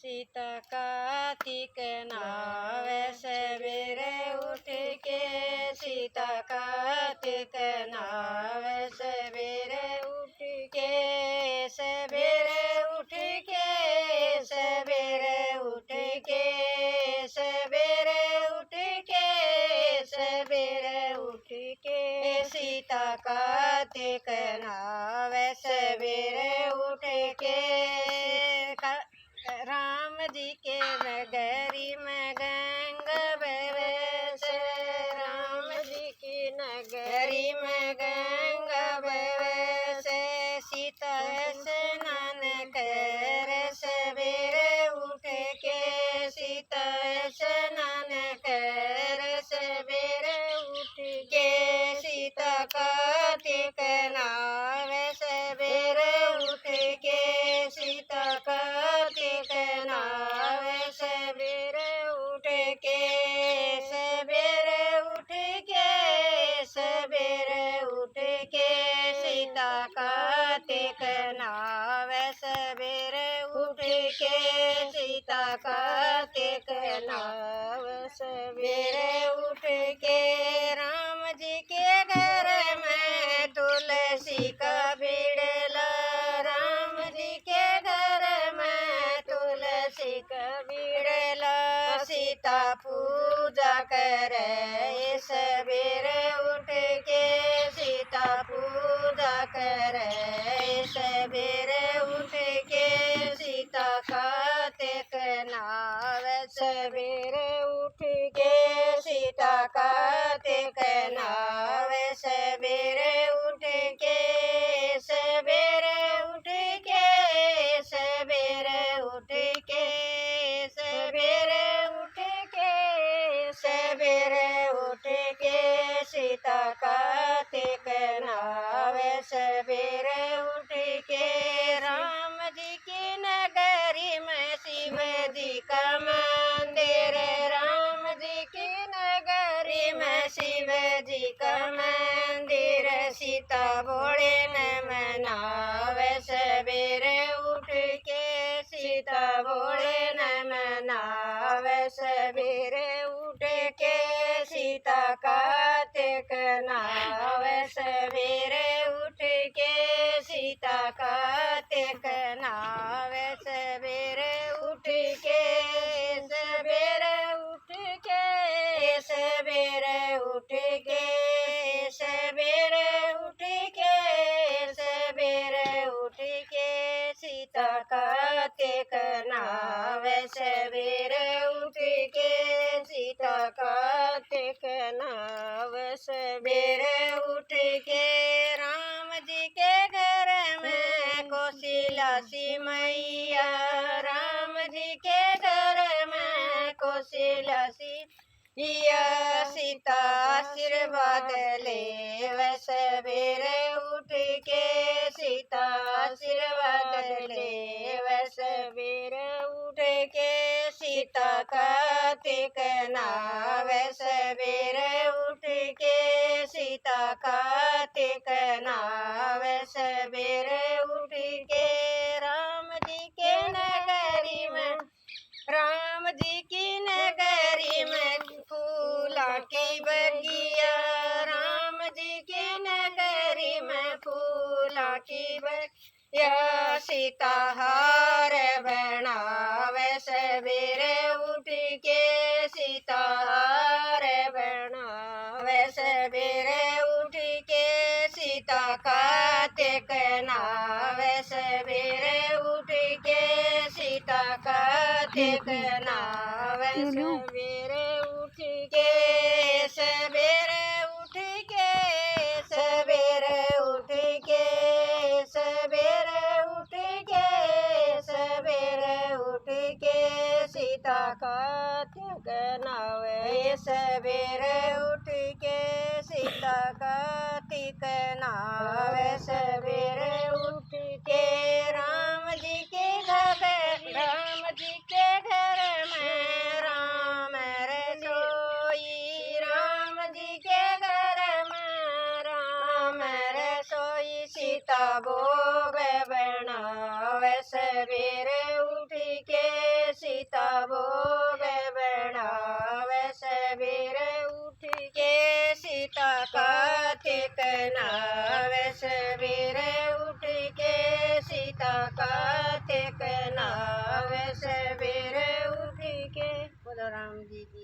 सीता कार्तिक नावे सवेरे उठ के, सीता कार्तिक नावे सवेरे उठ के, सवेरे उठ के, सवेरे उठ के, सवेरे उठ के, सवेरे उठ के, सीता कार्तिक नावे सवेरे उठ के, राम जी के नगरी में गंगा बहे से, राम जी की नगरी में गंगा बहे से, सीता स्नान कर सवेरे उठ के, सीता स्नान कर सवेरे उठ के, सीता कार्तिक नावे सवेरे उठ के, सीता कार्तिक नावे सवेरे उठ के, सवेरे उठ के, सवेरे उठ के, सीता कार्तिक नावे सवेरे उठ के, सीता कार्तिक नावे सवेरे उठ के, राम जी के घर में तुलसी का बिड़ला, राम जी के घर में तुलसी का बिड़ला, सीता पूजा करे सवेरे उठ के, सीता पूजा करे सवेरे उठ के, सीता कार्तिक नावे सवेरे उठ के, सीता कार्तिक नावे सवेरे उठ के, सवेरे उठ के, सवेरे उठ के, सवेरे उठ के, सवेरे उठ के, सीता कार्तिक नावे सवेरे उठ के, राम जी की नगरी में शिव जी का मंदिर, राम जी की नगरी में शिव जी का मंदिर, सीता बोले न मनावे सवेरे उठ के, सीता बोले न मनावे सवेरे उठ के, सीता कार्तिक नावे सवेरे उठ के, सीता कार्तिक नावे सवेरे उठ के, सवेरे उठ के, सवेरे उठ के, सवेरे उठ के, सवेरे उठ के, सीता कार्तिक नावे सवेरे उठ के, सीता कार्तिक नावे सवेरे उठ के, राम जी के घर में कोशिला सी मैया, राम जी के घर में कोशिला सी या, सीता आशीर्वाद ले सवेरे उठ के, सीता आशीर्वाद ले सवेरे उठ के, सीता कार्तिक नावे सवेरे उठ के, सीता कार्तिक नावे सवेरे उठ के, राम जी के नगरी में, राम जी की नगरी में फूला की बगिया, राम जी की नगरी में फूला की बगिया, सीता हार बनावे सवेरे उठ के, सीता हार बनावे सवेरे उठ के, सीता कार्तिक नावे सवेरे उठ के, सीता कार्तिक नावे सवेरे उठ के, सवेरे उठ के, सवेरे उठ के, सवेरे उठ के, सवेरे उठ के, सीता कार्तिक नावे सवेरे उठ के, सीता कार्तिक नावे सवेरे उठ के, राम जी के घर, राम जी के घर में राम रसोई, राम जी के घर में राम रसोई, सीता भोग बनावे सवेरे उठ के, भोग बढ़ावे सवेरे उठ के सीता कार्तिक नावे सवेरे उठ के सीता कार्तिक नावे सवेरे उठ के। बोलो राम जी की